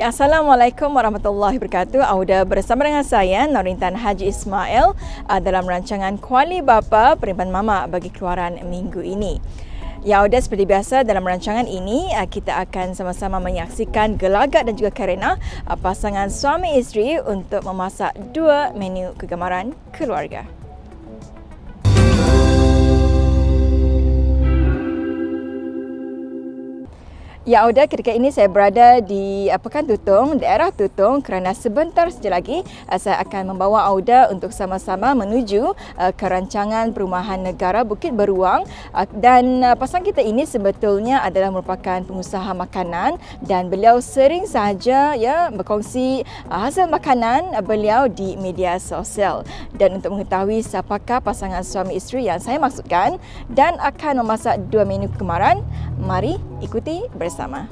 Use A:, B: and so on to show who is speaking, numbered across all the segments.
A: Ya, Assalamualaikum warahmatullahi wabarakatuh. Auda bersama dengan saya Norintan Haji Ismail dalam rancangan Kuali Bapa Perimpan Mama bagi keluaran minggu ini. Ya, Auda, seperti biasa dalam rancangan ini kita akan sama-sama menyaksikan gelagat dan juga kerana pasangan suami isteri untuk memasak dua menu kegemaran keluarga. Ya, Auda, ketika ini saya berada di Pekan Tutong, daerah Tutong, kerana sebentar saja lagi saya akan membawa Auda untuk sama-sama menuju ke rancangan Perumahan Negara Bukit Beruang, dan pasangan kita ini sebetulnya adalah merupakan pengusaha makanan dan beliau sering sahaja berkongsi hasil makanan beliau di media sosial. Dan untuk mengetahui siapakah pasangan suami isteri yang saya maksudkan dan akan memasak dua menu kegemaran, mari ikuti bersama.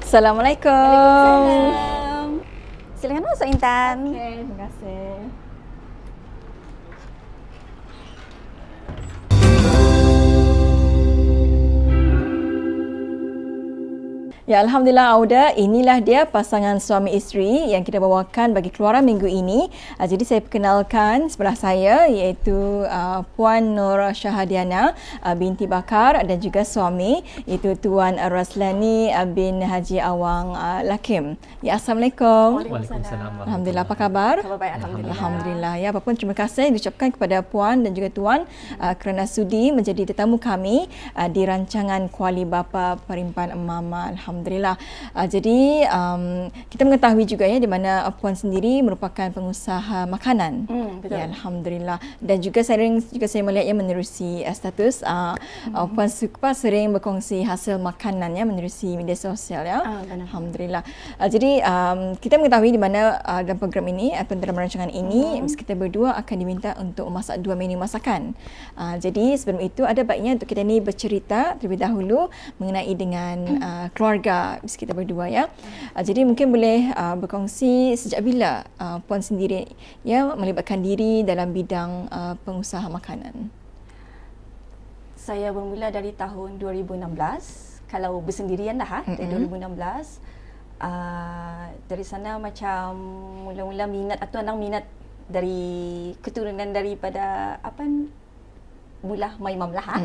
A: Assalamualaikum.
B: Waalaikumsalam. Silakan masuk, Intan.
A: Okey, terima kasih. Ya, Alhamdulillah Auda, inilah dia pasangan suami isteri yang kita bawakan bagi keluaran minggu ini. Jadi saya perkenalkan sebelah saya iaitu Puan Nur Syahadiana binti Bakar dan juga suami iaitu Tuan Raslani bin Haji Awang Lakim. Ya, Assalamualaikum.
B: Waalaikumsalam.
A: Alhamdulillah, apa khabar?
B: Khabar baik, Alhamdulillah.
A: Alhamdulillah. Ya, apapun terima kasih diucapkan kepada Puan dan juga Tuan kerana sudi menjadi tetamu kami di rancangan Kuali Bapa Perimpan Mama. Alhamdulillah. Jadi kita mengetahui juga di mana Puan sendiri merupakan pengusaha makanan.
B: Betul.
A: Ya, Alhamdulillah. Dan juga saya melihat menerusi status Puan sering berkongsi hasil makanannya menerusi media sosial ya. Alhamdulillah. Jadi kita mengetahui di mana dalam program ini atau dalam rancangan ini kita berdua akan diminta untuk memasak dua menu masakan. Jadi sebelum itu ada baiknya untuk kita ni bercerita terlebih dahulu mengenai dengan keluarga kita berdua ya. Jadi mungkin boleh berkongsi sejak bila Puan sendiri melibatkan diri dalam bidang pengusaha makanan.
B: Saya bermula dari tahun 2016. Kalau bersendirian lah dari 2016. Dari sana macam mula-mula minat atau anak minat dari keturunan daripada Mullah Maimam lah.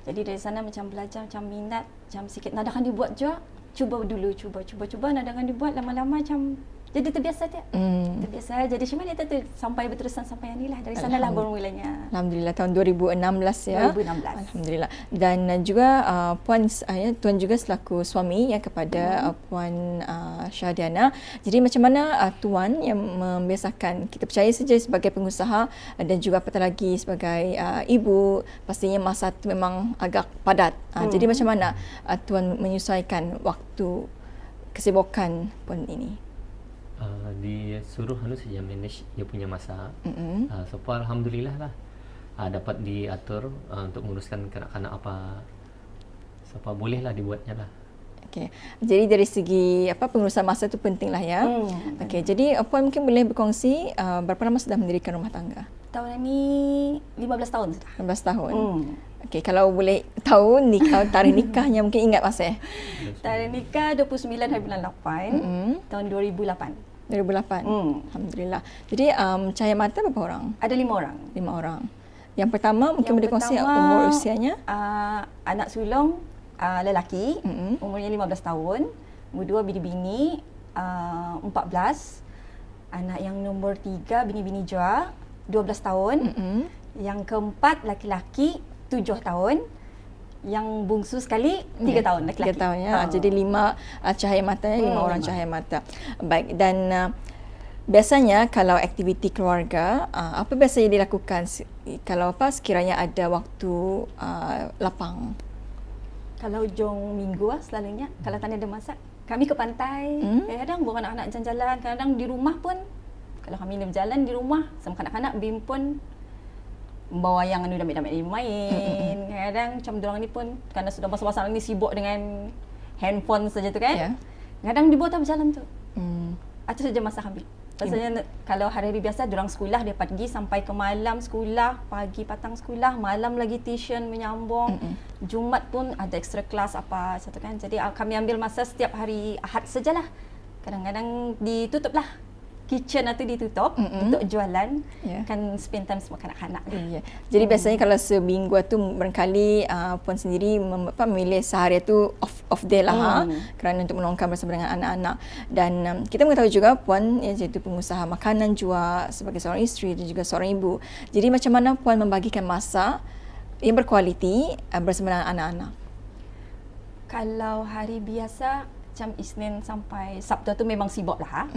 B: Jadi dari sana macam belajar, macam minat, macam sikit nadakan dibuat juga. Cuba dulu, cuba nadakan dibuat, lama-lama macam jadi terbiasa dia. Terbiasa. Jadi macam mana tu sampai berterusan sampai yang ni lah. Dari sanalah bermulanya.
A: Alhamdulillah tahun 2016 ya.
B: 2016.
A: Alhamdulillah. Dan juga Tuan juga selaku suami kepada Puan Syahdiana. Jadi macam mana Tuan yang membiasakan, kita percaya saja sebagai pengusaha dan juga apatah lagi sebagai ibu, pastinya masa tu memang agak padat. Jadi macam mana Tuan menyesuaikan waktu kesibukan Puan ini?
C: Disuruh saja manage dia punya masa. So far alhamdulillah lah dapat diatur untuk menguruskan kanak-kanak apa. So far bolehlah dibuatnya lah.
A: Okey. Jadi dari segi pengurusan masa itu pentinglah ya. Okey. Jadi Puan mungkin boleh berkongsi berapa lama sudah mendirikan rumah tangga?
B: Tahun ini 15 tahun sudah.
A: 15 tahun. Okey, kalau boleh tahu tarikh nikahnya mungkin ingat masa
B: Tarikh nikah 29 hari bulan 8 tahun 2008.
A: 2008. Alhamdulillah. Jadi cahaya mata berapa orang?
B: Ada 5 orang.
A: 5 orang. Yang pertama mungkin boleh kongsi umur usianya?
B: Anak sulung lelaki, umurnya 15 tahun. Nombor 2 bini-bini 14. Anak yang nombor 3 bini-bini juga 12 tahun. Yang keempat laki-laki 7 tahun. yang bungsu sekali 3 tahun lelaki.
A: 3 tahun ya. Jadi 5 cahaya mata, 5 orang cahaya mata. Baik, dan biasanya kalau aktiviti keluarga, apa biasanya dilakukan kalau sekiranya ada waktu lapang?
B: Kalau jong minggu selalunya, kalau tanya ada masak, kami ke pantai, kadang-kadang bawa anak-anak jalan-jalan, kadang-kadang di rumah pun, kalau kami nak berjalan di rumah sama kanak-kanak, Bim pun bawa yang dah ambil main. Kadang-kadang macam diorang ni pun, kerana sudah masa-masa ni sibuk dengan handphone saja tu kan, kadang dibawa tak berjalan tu. Itu saja masa kami. Maksudnya kalau hari-hari biasa diorang sekolah, dia pagi sampai ke malam sekolah, pagi petang sekolah, malam lagi tuition menyambung. Jumaat pun ada extra class apa satu kan. Jadi kami ambil masa setiap hari Ahad sajalah. Kadang-kadang ditutuplah kitchen atau ditutup untuk jualan, kan spend time sama kanak-kanak.
A: Jadi biasanya kalau seminggu tu barangkali Puan sendiri memilih sehari tu off day lah kerana untuk meluangkan bersama dengan anak-anak. Dan kita mengetahui juga Puan iaitu pengusaha makanan juga sebagai seorang isteri dan juga seorang ibu. Jadi macam mana Puan membagikan masa yang berkualiti bersama dengan anak-anak?
B: Kalau hari biasa macam Isnin sampai Sabtu tu memang sibuk lah.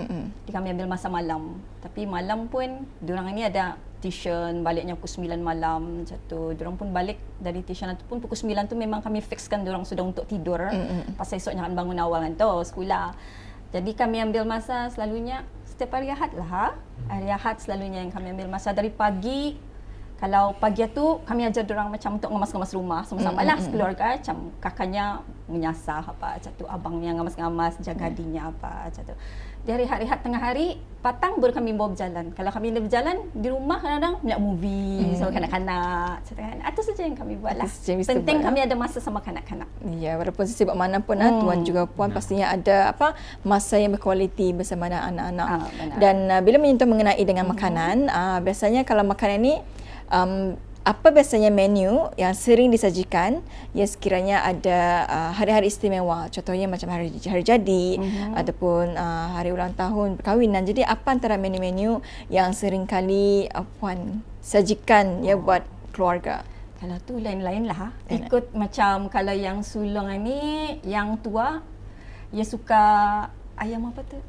B: Jadi kami ambil masa malam. Tapi malam pun diorang ni ada tuition, baliknya pukul 9 malam macam tu. Diorang pun balik dari tuition tu pun pukul 9 tu memang kami fixkan diorang sudah untuk tidur. Pasal esoknya akan bangun awal kan tu sekolah. Jadi kami ambil masa selalunya setiap hari Ahad lah. Hari Ahad selalunya yang kami ambil masa dari pagi. Kalau pagi tu kami ajar diorang macam untuk ngemas-ngemas rumah sama-sama lah sekeluarga, macam kakaknya menyasah apa macam tu, abangnya ngamas-ngamas, jaga adiknya apa macam tu. Di hari-hari tengah hari petang baru kami bawa berjalan. Kalau kami dah berjalan di rumah kadang-kadang nak movie sama kanak-kanak macam kan. Itu saja yang kami buat lah. Penting kami ada masa sama kanak-kanak.
A: Ya, walaupun sibuk mana pun tuan juga Puan pastinya ada masa yang berkualiti bersama anak-anak. Dan bila menyentuh mengenai dengan makanan, biasanya kalau makanan ni apa biasanya menu yang sering disajikan yang sekiranya ada hari-hari istimewa, contohnya macam hari jadi ataupun hari ulang tahun perkahwinan. Jadi apa antara menu-menu yang sering kali Puan sajikan buat keluarga?
B: Kalau tu lain-lain lah. Ikut macam kalau yang sulung ni, yang tua, dia suka ayam apa tu?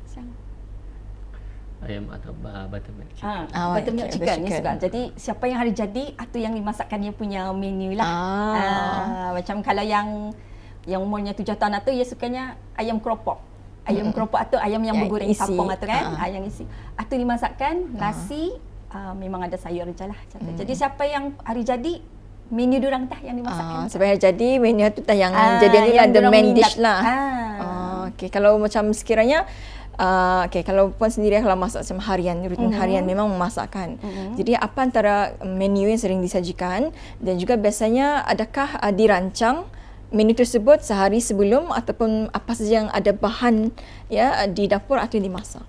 C: Ayam atau buttermilk chicken.
B: Buttermilk chicken ni suka. Jadi siapa yang hari jadi, itu yang dimasakkan dia punya menu lah. Macam kalau yang umurnya 7 tahun tu, dia sukanya ayam keropok. Ayam keropok atau ayam yang bergoreng sapong atau kan, yang isi. Itu dimasakkan, nasi, memang ada sayur je lah. Jadi siapa yang hari jadi, menu diorang dah yang dimasakkan.
A: Sampai hari jadi, menu tu dah yang jadi ni lah, the main dish lah. Okay, kalau macam sekiranya kalau Puan sendiri kalau masak macam harian, rutin harian memang memasakkan. Jadi apa antara menu yang sering disajikan dan juga biasanya adakah dirancang menu tersebut sehari sebelum ataupun apa saja yang ada bahan di dapur atau yang dimasak?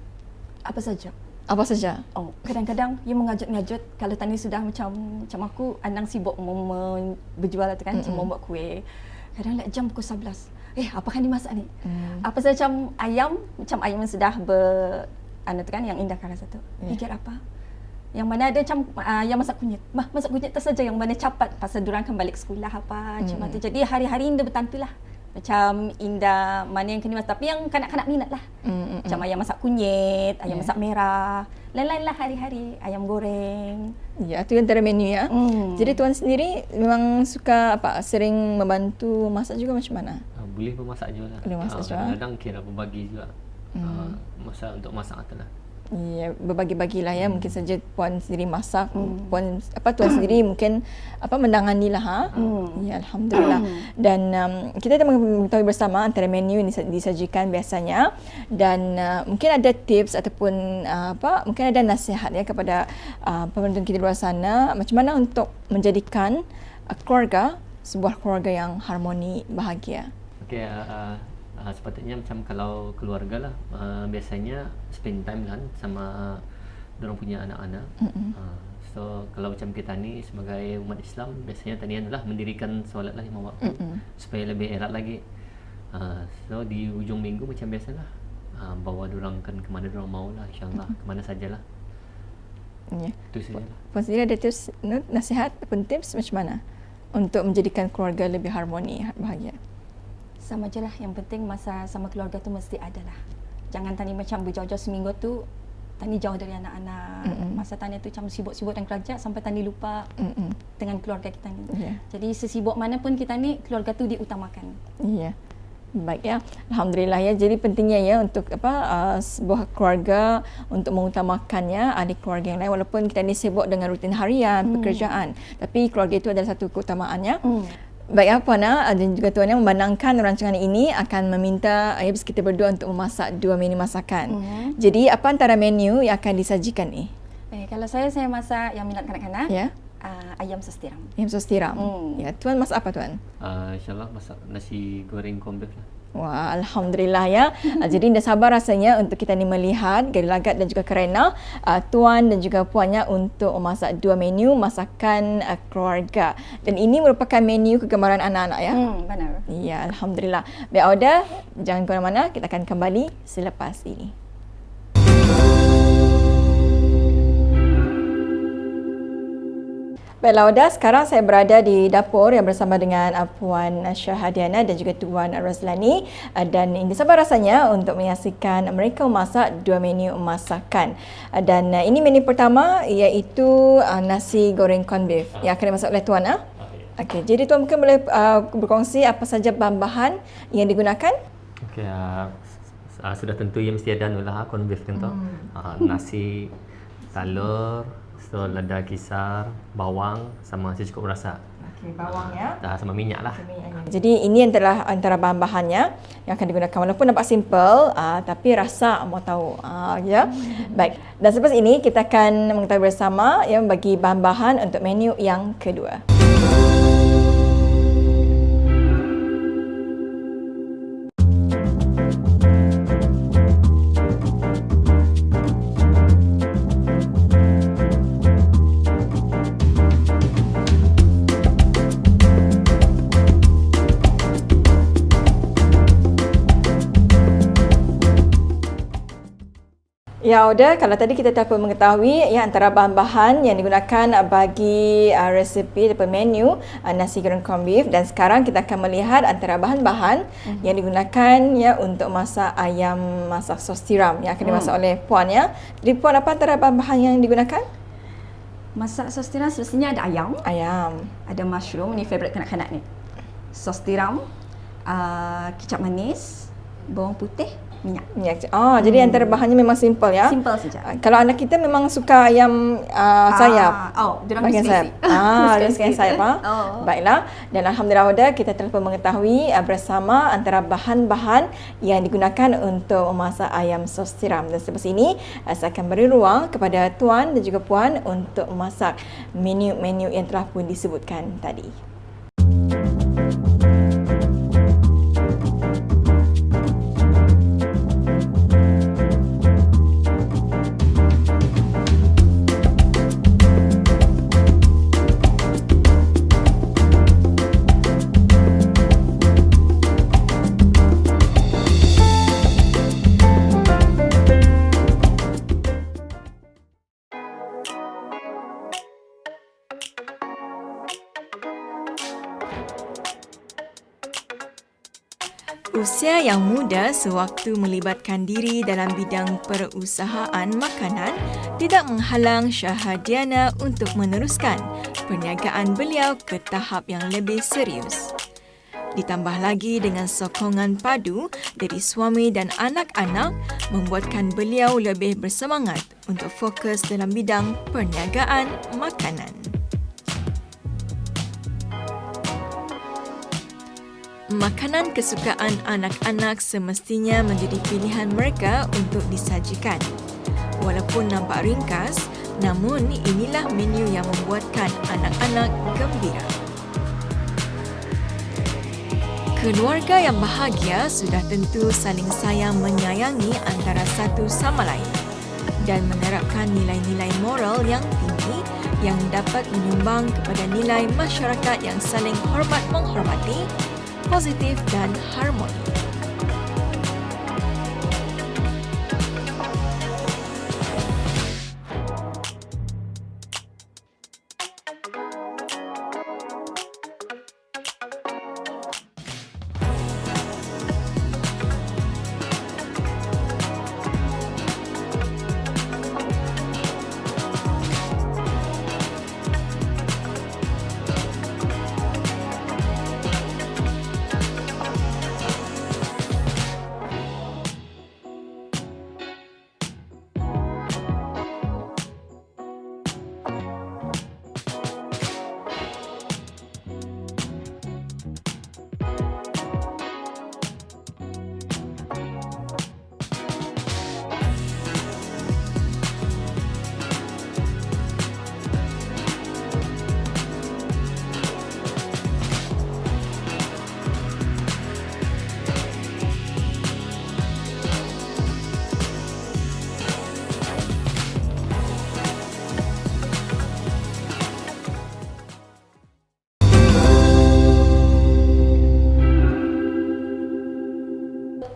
B: Apa saja?
A: Apa saja?
B: Kadang-kadang ia mengajut-ngajut. Kalau tadi sudah macam aku, Anang sibuk berjual tu kan, macam membuat kuih. Kadang jam pukul 11. Apakah dimasak ni? Apa saja macam ayam yang sudah yang indah kan rasa tu. Fikir apa? Yang mana ada macam yang masak kunyit. Masak kunyit tu saja yang mana capat pasal diorang kan balik sekolah apa macam tu. Jadi hari-hari indah bertantulah. Macam indah mana yang kena masak, tapi yang kanak-kanak minat lah. Macam ayam masak kunyit, ayam masak merah, lain-lain lah hari-hari, ayam goreng.
A: Ya, itu antara menu ya. Jadi Tuan sendiri memang suka sering membantu masak juga macam mana?
C: Boleh memasak juga lah.
A: Boleh masak juga.
C: Kadang kira berbagi juga masa untuk masak tu lah.
A: Ya, berbagi-bagilah ya. Mungkin saja Puan sendiri masak, Tuan sendiri mungkin menanganilah Ya, alhamdulillah. Dan kita dah mengetahui bersama antara menu yang disajikan biasanya, dan mungkin ada tips ataupun mungkin ada nasihat kepada penonton kita di luar sana macam mana untuk menjadikan keluarga sebuah keluarga yang harmoni, bahagia.
C: Okey, sepatutnya macam kalau keluarga lah, biasanya spend time lah sama dorang punya anak-anak. So kalau macam kita ni sebagai umat Islam, biasanya tadi adalah mendirikan solat lah 5 waktu supaya lebih erat lagi. So di ujung minggu macam biasalah, bawa dorang kan ke mana dorang mau lah, insyaAllah ke mana sajalah.
A: Ya.
C: Itu saja lah.
A: Puan sendiri ada tips, nasihat ataupun tips macam mana untuk menjadikan keluarga lebih harmoni, bahagia?
B: Sama je lah. Yang penting masa sama keluarga tu mesti ada lah. Jangan tani macam berjauh-jauh seminggu tu, tani jauh dari anak-anak. Masa tani tu macam sibuk-sibuk dengan kerja sampai tani lupa dengan keluarga kita ni. Jadi sesibuk mana pun kita ni, keluarga tu diutamakan.
A: Baik ya, alhamdulillah ya. Jadi pentingnya ya untuk sebuah keluarga untuk mengutamakannya adik keluarga yang lain, walaupun kita ni sibuk dengan rutin harian, pekerjaan, tapi keluarga itu adalah satu keutamaannya. Baik Puana dan juga Tuan yang memandangkan rancangan ini akan meminta kita berdua untuk memasak 2 menu masakan. Jadi apa antara menu yang akan disajikan ni?
B: Kalau saya masak yang minat kanak-kanak. Ayam sos tiram.
A: Ayam sos tiram. Ya, Tuan masak apa Tuan?
C: InsyaAllah masak nasi goreng corned beef lah.
A: Wah, alhamdulillah ya. Jadi dah sabar rasanya untuk kita ni melihat gelagat dan juga kerana Tuan dan juga puannya untuk memasak 2 menu masakan keluarga. Dan ini merupakan menu kegemaran anak-anak ya.
B: Benar.
A: Ya, alhamdulillah. Baik Auda, jangan ke mana-mana, kita akan kembali selepas ini. Baiklah Auda, sekarang saya berada di dapur yang bersama dengan Puan Syahadiana dan juga Tuan Razlani, dan ini sabar rasanya untuk menyaksikan mereka memasak 2 menu masakan. Dan ini menu pertama iaitu nasi goreng corned beef yang akan dimasak oleh Tuan. Okey, jadi Tuan mungkin boleh berkongsi apa saja bahan-bahan yang digunakan?
C: Okey, sudah tentu ia mesti ada corned beef tentu. Nasi, telur, lada kisar, bawang sama secukup rasa.
A: Okey, bawang ya.
C: Sama minyak lah.
A: Jadi ini adalah antara bahan-bahannya yang akan digunakan. Walaupun nampak simple, tapi rasa mau tahu. Ya. Baik. Dan selepas ini kita akan mengetahui bersama ya bagi bahan-bahan untuk menu yang kedua. Ya Auda, kalau tadi kita dapat mengetahui ya antara bahan-bahan yang digunakan bagi resepi atau menu nasi goreng corned beef, dan sekarang kita akan melihat antara bahan-bahan yang digunakan ya untuk masak ayam masak sos tiram yang akan dimasak oleh puan ya. Jadi puan, apa antara bahan-bahan yang digunakan?
B: Masak sos tiram semestinya ada ayam. Ada mushroom, ni favourite kanak-kanak ni. Sos tiram, kicap manis, bawang putih, minyak.
A: Jadi antara bahannya memang simple ya.
B: Simple saja.
A: Kalau anak kita memang suka ayam sayap.
B: Bahagian
A: sayap. Bahagian sayap. Baiklah. Dan alhamdulillah Auda, kita telah mengetahui bersama antara bahan-bahan yang digunakan untuk memasak ayam sos tiram. Dan selepas ini saya akan beri ruang kepada tuan dan juga puan untuk memasak menu-menu yang telah pun disebutkan tadi. Usia yang muda sewaktu melibatkan diri dalam bidang perusahaan makanan tidak menghalang Syahadiana untuk meneruskan perniagaan beliau ke tahap yang lebih serius. Ditambah lagi dengan sokongan padu dari suami dan anak-anak membuatkan beliau lebih bersemangat untuk fokus dalam bidang perniagaan makanan. Makanan kesukaan anak-anak semestinya menjadi pilihan mereka untuk disajikan. Walaupun nampak ringkas, namun inilah menu yang membuatkan anak-anak gembira. Keluarga yang bahagia sudah tentu saling sayang menyayangi antara satu sama lain dan menerapkan nilai-nilai moral yang tinggi yang dapat menyumbang kepada nilai masyarakat yang saling hormat menghormati, positif dan harmoni.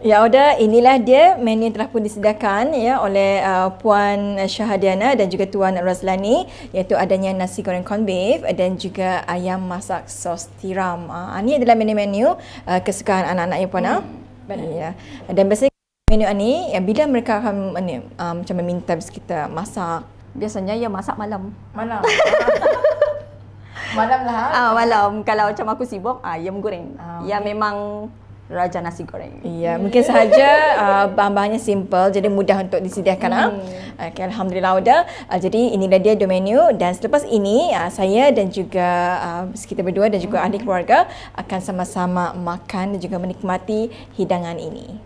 A: Ya Auda, inilah dia menu yang telah pun disediakan ya oleh Puan Syahadiana dan juga Tuan Razlani, iaitu adanya nasi goreng corned beef dan juga ayam masak sos tiram. Ini adalah menu-menu kesukaan anak-anak ya Puan. Ya. Dan biasanya menu ini bila mereka akan macam meminta kita masak.
B: Biasanya ia masak malam.
A: Malam. Malam lah.
B: Malam. Kalau macam aku sibuk, ayam goreng. Ya memang raja nasi goreng.
A: Ya, mungkin sahaja bahan-bahannya simple, jadi mudah untuk disediakan. Okay, Alhamdulillah Auda. Jadi inilah dia dua menu, dan selepas ini saya dan juga kita berdua dan juga ahli keluarga akan sama-sama makan dan juga menikmati hidangan ini.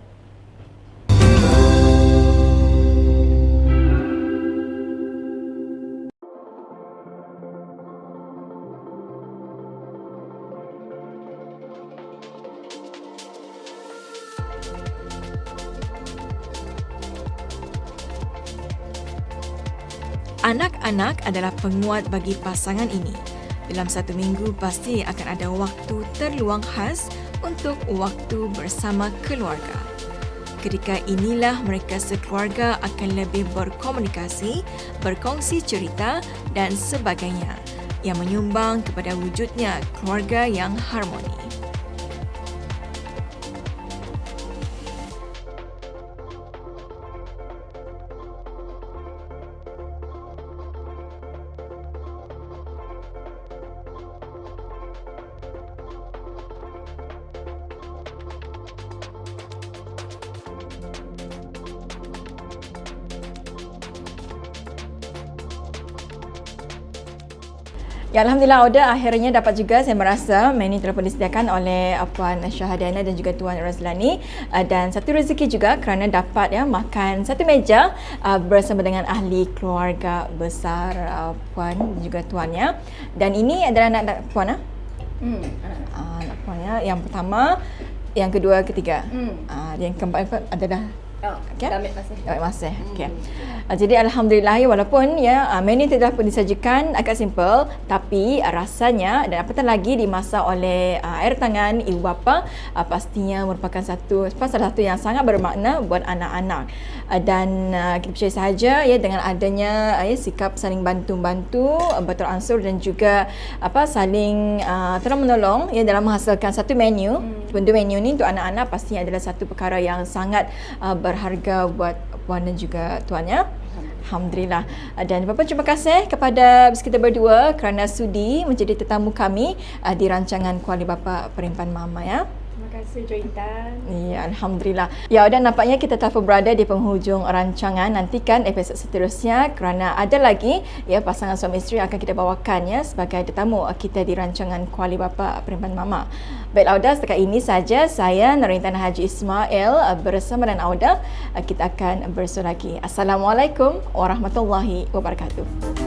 A: Anak-anak adalah penguat bagi pasangan ini. Dalam satu minggu pasti akan ada waktu terluang khas untuk waktu bersama keluarga. Ketika inilah mereka sekeluarga akan lebih berkomunikasi, berkongsi cerita dan sebagainya yang menyumbang kepada wujudnya keluarga yang harmoni. Ya, Alhamdulillah Auda, akhirnya dapat juga saya merasa menu telah pun disediakan oleh Puan Syahadiana dan juga Tuan Razlani, dan satu rezeki juga kerana dapat makan satu meja bersama dengan ahli keluarga besar Puan dan juga Tuannya. Dan ini adalah anak Puan anak Puannya yang pertama, yang kedua, ketiga. Yang keempat adalah
B: Damit masih.
A: Okay. Jadi Alhamdulillah walaupun menu telah pun disajikan agak simple, tapi rasanya dan apatah lagi dimasak oleh air tangan ibu bapa pastinya merupakan salah satu yang sangat bermakna buat anak-anak. Dan kita percaya sahaja dengan adanya sikap saling bantu-bantu, beransur dan juga saling tolong menolong dalam menghasilkan satu menu. Bentuk menu ni untuk anak-anak pastinya adalah satu perkara yang sangat berharga buat puan dan juga tuannya. Alhamdulillah. Dan Bapa terima kasih kepada kita berdua kerana sudi menjadi tetamu kami di rancangan Kuali Bapa Perempuan Mama ya.
B: Terima kasih Jointan.
A: Ya, Alhamdulillah. Ya, dan nampaknya kita telah berada di penghujung rancangan. Nantikan episod seterusnya kerana ada lagi pasangan suami isteri akan kita bawakan sebagai tetamu kita di rancangan Kuali Bapa Perempuan Mama. Baiklah Auda, setakat ini saja saya Norintan Haji Ismail bersama dengan Auda. Kita akan bersua lagi. Assalamualaikum warahmatullahi wabarakatuh.